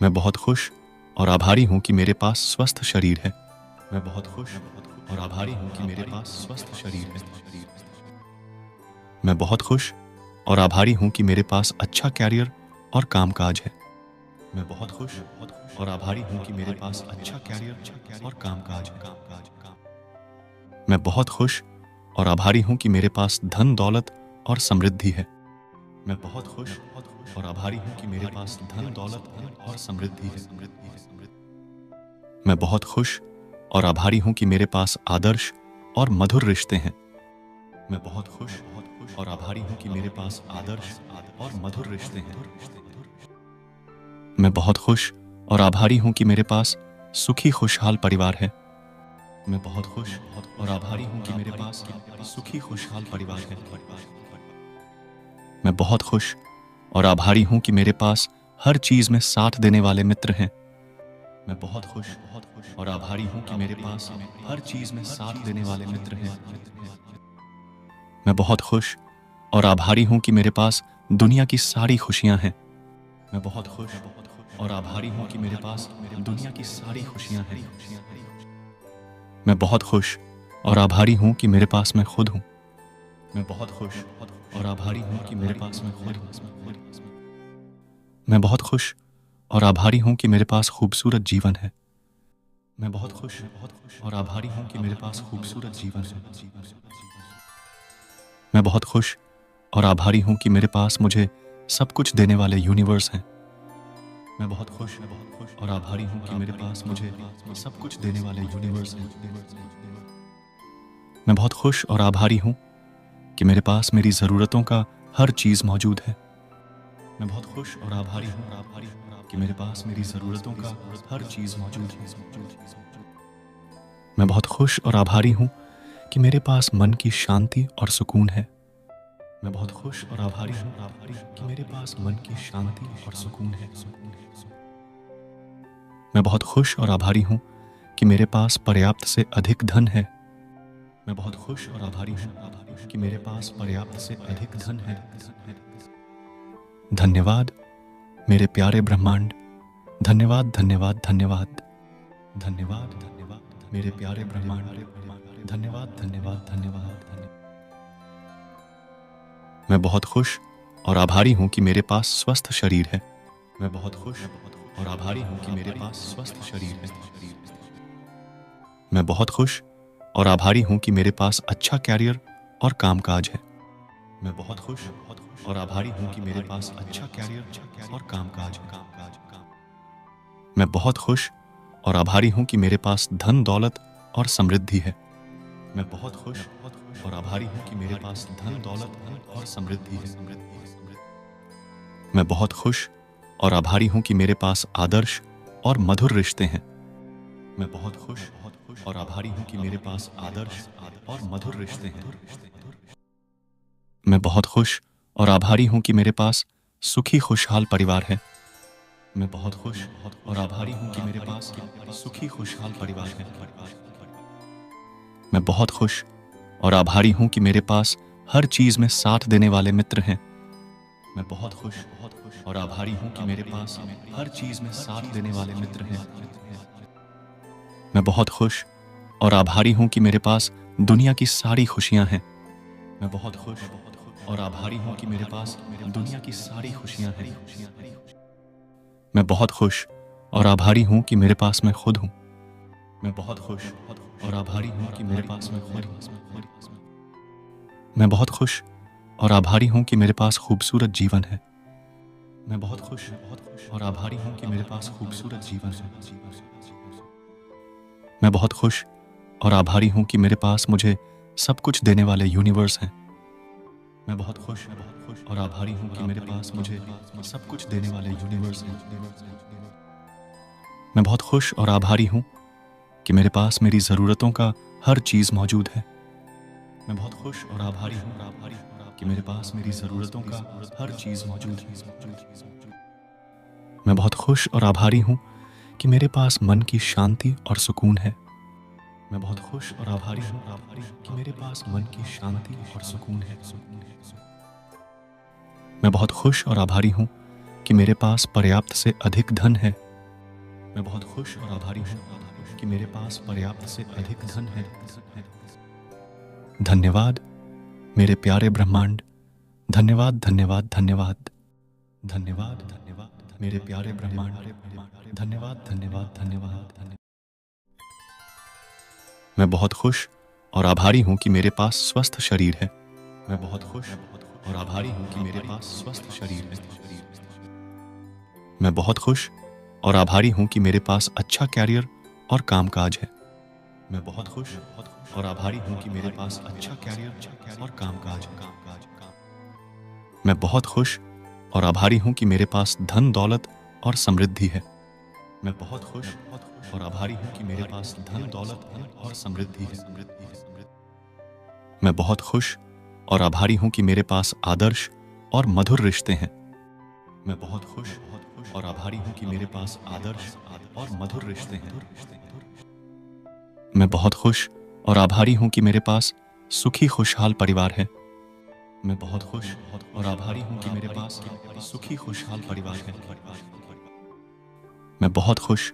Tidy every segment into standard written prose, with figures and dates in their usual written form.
मैं बहुत खुश और आभारी हूँ कि मेरे पास स्वस्थ शरीर है। मैं बहुत खुश और आभारी हूँ कि मेरे पास स्वस्थ शरीर है। मैं बहुत खुश और आभारी हूँ कि मेरे पास अच्छा कैरियर और कामकाज है। मैं बहुत खुश और आभारी हूँ कि मेरे पास अच्छा कैरियर और कामकाज है। मैं बहुत खुश और आभारी हूँ कि मेरे पास धन दौलत और समृद्धि है। मैं बहुत खुश और आभारी हूँ कि मेरे पास धन दौलत और समृद्धि है। मैं बहुत खुश और आभारी हूँ कि मेरे पास आदर्श और मधुर रिश्ते हैं। मैं बहुत खुश और आभारी हूँ कि मेरे पास आदर्श और मधुर रिश्ते हैं। मैं बहुत खुश और आभारी हूँ कि मेरे पास सुखी खुशहाल परिवार है। मैं बहुत खुश और आभारी हूँ कि मेरे पास सुखी खुशहाल परिवार है। मैं बहुत खुश और आभारी हूँ कि मेरे पास हर चीज में साथ देने वाले मित्र हैं। मैं बहुत खुश और आभारी हूँ कि मेरे पास हर चीज में साथ देने वाले मित्र हैं। मैं बहुत खुश और आभारी हूँ कि मेरे पास दुनिया की सारी खुशियाँ हैं। मैं बहुत खुश और आभारी हूँ कि मेरे पास दुनिया की सारी खुशियाँ हैं। मैं बहुत खुश और आभारी हूँ कि मेरे पास मैं खुद हूँ। मैं बहुत खुश और आभारी हूँ कि मेरे पास मैं खुद हूँ। मैं बहुत खुश और आभारी हूँ कि मेरे पास खूबसूरत जीवन है। मैं बहुत खुश और आभारी हूँ कि मेरे पास खूबसूरत जीवन है। मैं बहुत खुश और आभारी हूँ कि मेरे पास मुझे सब कुछ देने वाले यूनिवर्स हैं। मैं बहुत खुश और आभारी हूँ कि मेरे पास मुझे सब कुछ देने वाले यूनिवर्स हैं। मैं बहुत खुश और आभारी हूँ कि मेरे पास मेरी ज़रूरतों का हर चीज़ मौजूद है। मैं बहुत खुश और आभारी हूँ कि मेरे पास मेरी ज़रूरतों का हर चीज़ मौजूद है। मैं बहुत खुश और आभारी हूँ कि मेरे पास मन की शांति और सुकून है। मैं बहुत खुश और आभारी हूँ कि मेरे पास मन की शांति और सुकून है। मैं बहुत खुश और आभारी हूँ कि मेरे पास पर्याप्त से अधिक धन है। मैं बहुत खुश और आभारी हूँ कि मेरे पास पर्याप्त से अधिक धन है। धन्यवाद मेरे प्यारे ब्रह्मांड। धन्यवाद धन्यवाद धन्यवाद धन्यवाद धन्यवाद मेरे प्यारे ब्रह्मांड। धन्यवाद धन्यवाद धन्यवाद। मैं बहुत खुश और आभारी हूँ कि मेरे पास स्वस्थ शरीर है। मैं बहुत खुश और आभारी हूँ कि मेरे पास स्वस्थ शरीर है। मैं बहुत खुश और आभारी हूँ कि मेरे पास अच्छा कैरियर और कामकाज है। मैं बहुत खुश और आभारी हूँ कि मेरे पास अच्छा कैरियर और कामकाज है। मैं बहुत खुश और आभारी हूँ कि मेरे पास धन दौलत और समृद्धि है। मैं बहुत खुश और आभारी हूँ कि मेरे पास धन दौलत और समृद्धि है। मैं बहुत खुश और आभारी हूँ कि मेरे पास आदर्श और मधुर रिश्ते हैं। मैं बहुत खुश और आभारी हूँ कि मेरे पास आदर्श और मधुर रिश्ते हैं। मैं बहुत खुश और आभारी हूँ कि मेरे पास सुखी खुशहाल परिवार है। मैं बहुत खुश और आभारी हूँ कि मेरे पास सुखी खुशहाल परिवार है। मैं बहुत खुश और आभारी हूँ कि मेरे पास हर चीज में साथ देने वाले मित्र हैं। मैं बहुत खुश और आभारी हूँ कि मेरे पास हर चीज में साथ देने वाले मित्र हैं। मैं बहुत खुश और आभारी हूँ कि मेरे पास दुनिया की सारी खुशियाँ हैं। मैं बहुत खुश और आभारी हूँ कि मेरे पास दुनिया की सारी खुशियाँ हैं। मैं बहुत खुश और आभारी हूँ कि मेरे पास मैं खुद हूँ। मैं बहुत खुश और आभारी हूँ कि मेरे पास मैं खुद हूँ। मैं बहुत खुश और आभारी हूँ कि मेरे पास खूबसूरत जीवन है। मैं बहुत खुश और आभारी हूँ कि मेरे पास खूबसूरत जीवन है। मैं बहुत खुश और आभारी हूँ कि मेरे पास मुझे सब कुछ देने वाले यूनिवर्स हैं। मैं बहुत खुश और आभारी हूँ कि मेरे पास मुझे सब कुछ देने वाले यूनिवर्स हैं। मैं बहुत खुश और आभारी हूँ कि मेरे पास मेरी ज़रूरतों का हर चीज़ मौजूद है। मैं बहुत खुश और आभारी हूँ कि मेरे पास मेरी ज़रूरतों का हर चीज़ मौजूद है। मैं बहुत खुश और आभारी हूँ कि मेरे पास मन की शांति और सुकून है। मैं बहुत खुश और आभारी हूँ कि मेरे पास मन की शांति और सुकून है। मैं बहुत खुश और आभारी हूँ कि मेरे पास पर्याप्त से अधिक धन है। मैं बहुत खुश और आभारी हूँ कि मेरे पास पर्याप्त से अधिक धन है। धन्यवाद मेरे प्यारे ब्रह्मांड। धन्यवाद धन्यवाद धन्यवाद धन्यवाद धन्यवाद मेरे प्यारे ब्रह्मांड। धन्यवाद धन्यवाद धन्यवाद धन्यवाद। मैं बहुत खुश और आभारी हूँ कि मेरे पास स्वस्थ शरीर है। मैं बहुत खुश और आभारी हूँ कि मेरे पास स्वस्थ शरीर है। मैं बहुत खुश और आभारी हूँ कि मेरे पास अच्छा कैरियर और कामकाज है। मैं बहुत खुश और आभारी हूँ कि मेरे पास अच्छा कैरियर और कामकाज है। मैं बहुत खुश और आभारी हूँ कि मेरे पास धन दौलत और समृद्धि है। मैं बहुत खुश और आभारी हूँ कि मेरे पास धन दौलत और समृद्धि है। मैं बहुत खुश और आभारी हूँ कि मेरे पास आदर्श और मधुर रिश्ते हैं। मैं बहुत खुश और आभारी हूँ कि मेरे पास आदर्श और मधुर रिश्ते हैं। मैं बहुत खुश और आभारी हूँ कि मेरे पास सुखी खुशहाल परिवार है। मैं बहुत खुश और आभारी हूँ कि मेरे पास सुखी खुशहाल परिवार है। मैं बहुत खुश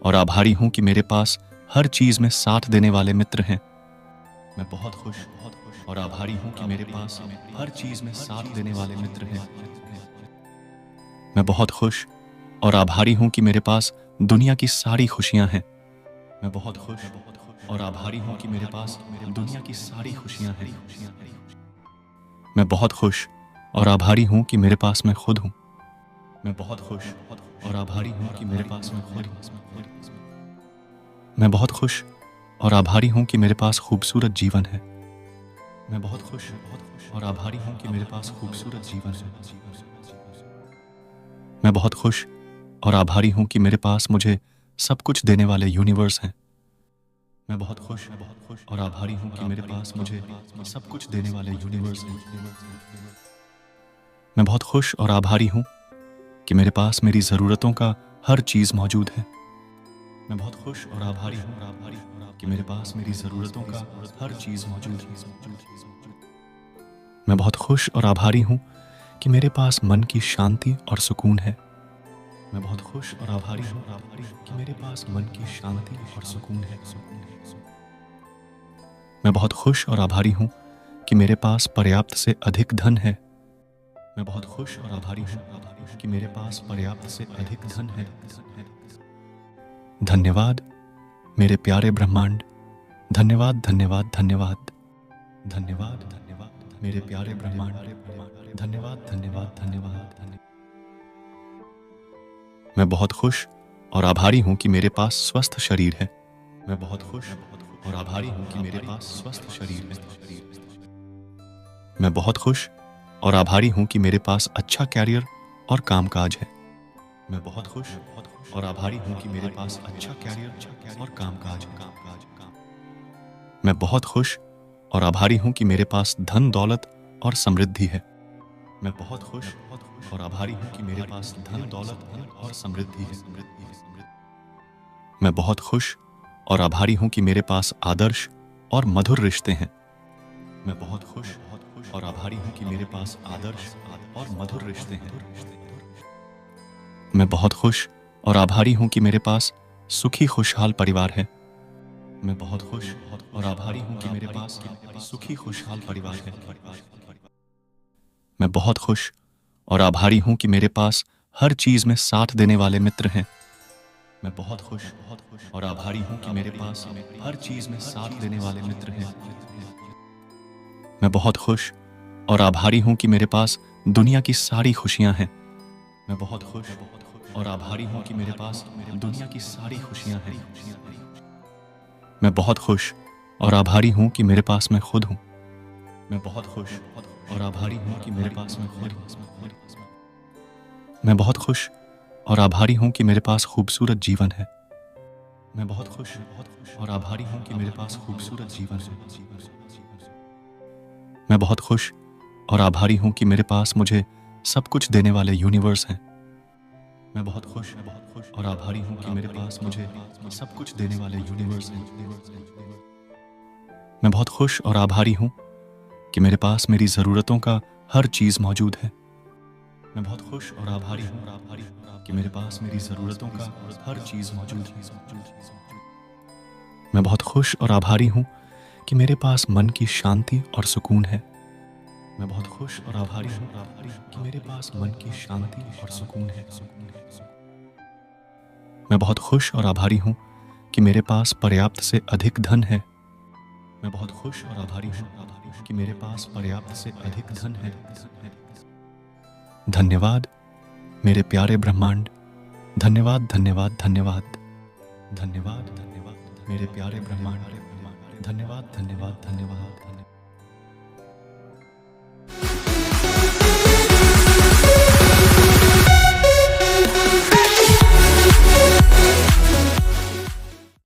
और आभारी हूँ कि मेरे पास हर चीज में साथ देने वाले मित्र हैं। मैं बहुत खुश और आभारी हूँ कि मेरे पास हर चीज में साथ देने वाले मित्र हैं। मैं बहुत खुश और आभारी हूँ कि मेरे पास दुनिया की सारी खुशियाँ हैं। मैं बहुत खुश और आभारी हूँ कि मेरे पास दुनिया की सारी खुशियाँ हैं। मैं बहुत खुश और आभारी हूँ कि मेरे पास मैं खुद हूँ। मैं बहुत खुश और आभारी हूँ कि मेरे पास मैं खुद हूँ। मैं बहुत खुश और आभारी हूँ कि मेरे पास खूबसूरत जीवन है। मैं बहुत खुश और आभारी हूँ कि मेरे पास खूबसूरत जीवन है। मैं बहुत खुश और आभारी हूँ कि मेरे पास मुझे सब कुछ देने वाले यूनिवर्स हैं। मैं बहुत खुश और आभारी हूँ कि मेरे पास मुझे सब कुछ देने वाले यूनिवर्स हैं। मैं बहुत खुश और आभारी हूँ कि मेरे पास मेरी ज़रूरतों का हर चीज़ मौजूद है। मैं बहुत खुश और आभारी हूँ कि मेरे पास मेरी ज़रूरतों का हर चीज़ मौजूद है। मैं बहुत खुश और आभारी हूँ कि मेरे पास मन की शांति और सुकून है। मैं बहुत खुश और आभारी हूँ कि मेरे पास मन की शांति और सुकून है। मैं बहुत खुश और आभारी हूँ कि मेरे पास पर्याप्त से अधिक धन है। मैं बहुत खुश और आभारी हूँ कि मेरे पास पर्याप्त से अधिक धन है। धन्यवाद मेरे प्यारे ब्रह्मांड। धन्यवाद धन्यवाद धन्यवाद धन्यवाद धन्यवाद मेरे प्यारे ब्रह्मांड। धन्यवाद धन्यवाद धन्यवाद। मैं बहुत खुश और आभारी हूँ कि मेरे पास स्वस्थ शरीर है। मैं बहुत खुश और आभारी हूँ कि मेरे पास स्वस्थ शरीर है। मैं बहुत खुश और आभारी हूँ कि मेरे पास अच्छा कैरियर और कामकाज है। मैं बहुत खुश और आभारी हूँ कि मेरे पास अच्छा कैरियर और कामकाज है। मैं बहुत खुश और आभारी हूँ कि मेरे पास धन दौलत और समृद्धि है। मैं बहुत खुश और आभारी हूँ कि मेरे पास धन दौलत और समृद्धि है। मैं बहुत खुश और आभारी हूँ कि मेरे पास आदर्श और मधुर रिश्ते हैं। मैं बहुत खुश और आभारी हूँ कि मेरे पास आदर्श और मधुर रिश्ते हैं। मैं बहुत खुश और आभारी हूँ कि मेरे पास सुखी खुशहाल परिवार है। मैं बहुत खुश और आभारी हूँ कि मेरे पास सुखी खुशहाल परिवार है। मैं बहुत खुश और आभारी हूँ कि मेरे पास हर चीज में साथ देने वाले मित्र हैं। मैं बहुत खुश और आभारी हूँ कि मेरे पास हर चीज में साथ देने वाले मित्र हैं। मैं बहुत खुश और आभारी हूँ कि मेरे पास दुनिया की सारी खुशियाँ हैं। मैं बहुत खुश और आभारी हूँ कि मेरे पास दुनिया की सारी खुशियाँ हैं। मैं बहुत खुश और आभारी हूँ कि मेरे पास मैं खुद हूँ। मैं बहुत खुश और आभारी हूँ कि मेरे पास मैं खुद हूँ। मैं बहुत खुश और आभारी हूँ कि मेरे पास खूबसूरत जीवन है। मैं बहुत खुश और आभारी हूँ कि मेरे पास खूबसूरत जीवन है। मैं बहुत खुश और आभारी हूँ कि मेरे पास मुझे सब कुछ देने वाले यूनिवर्स हैं। मैं बहुत खुश और आभारी हूँ कि मेरे पास मुझे सब कुछ देने वाले यूनिवर्स हैं। मैं बहुत खुश और आभारी हूँ कि मेरे पास मेरी ज़रूरतों का हर चीज़ मौजूद है। मैं बहुत खुश और आभारी हूँ कि मेरे पास मेरी ज़रूरतों का हर चीज़ मौजूद है। मैं बहुत खुश और आभारी हूँ कि मेरे पास मन की शांति और सुकून है। मैं बहुत खुश और आभारी हूँ कि मेरे पास मन की शांति और सुकून है। मैं बहुत खुश और आभारी हूँ कि मेरे पास पर्याप्त से अधिक धन है। मैं बहुत खुश और आभारी हूँ कि मेरे पास पर्याप्त से अधिक धन है। धन्यवाद मेरे प्यारे ब्रह्मांड। धन्यवाद धन्यवाद धन्यवाद धन्यवाद धन्यवाद मेरे प्यारे ब्रह्मांड। धन्यवाद धन्यवाद धन्यवाद।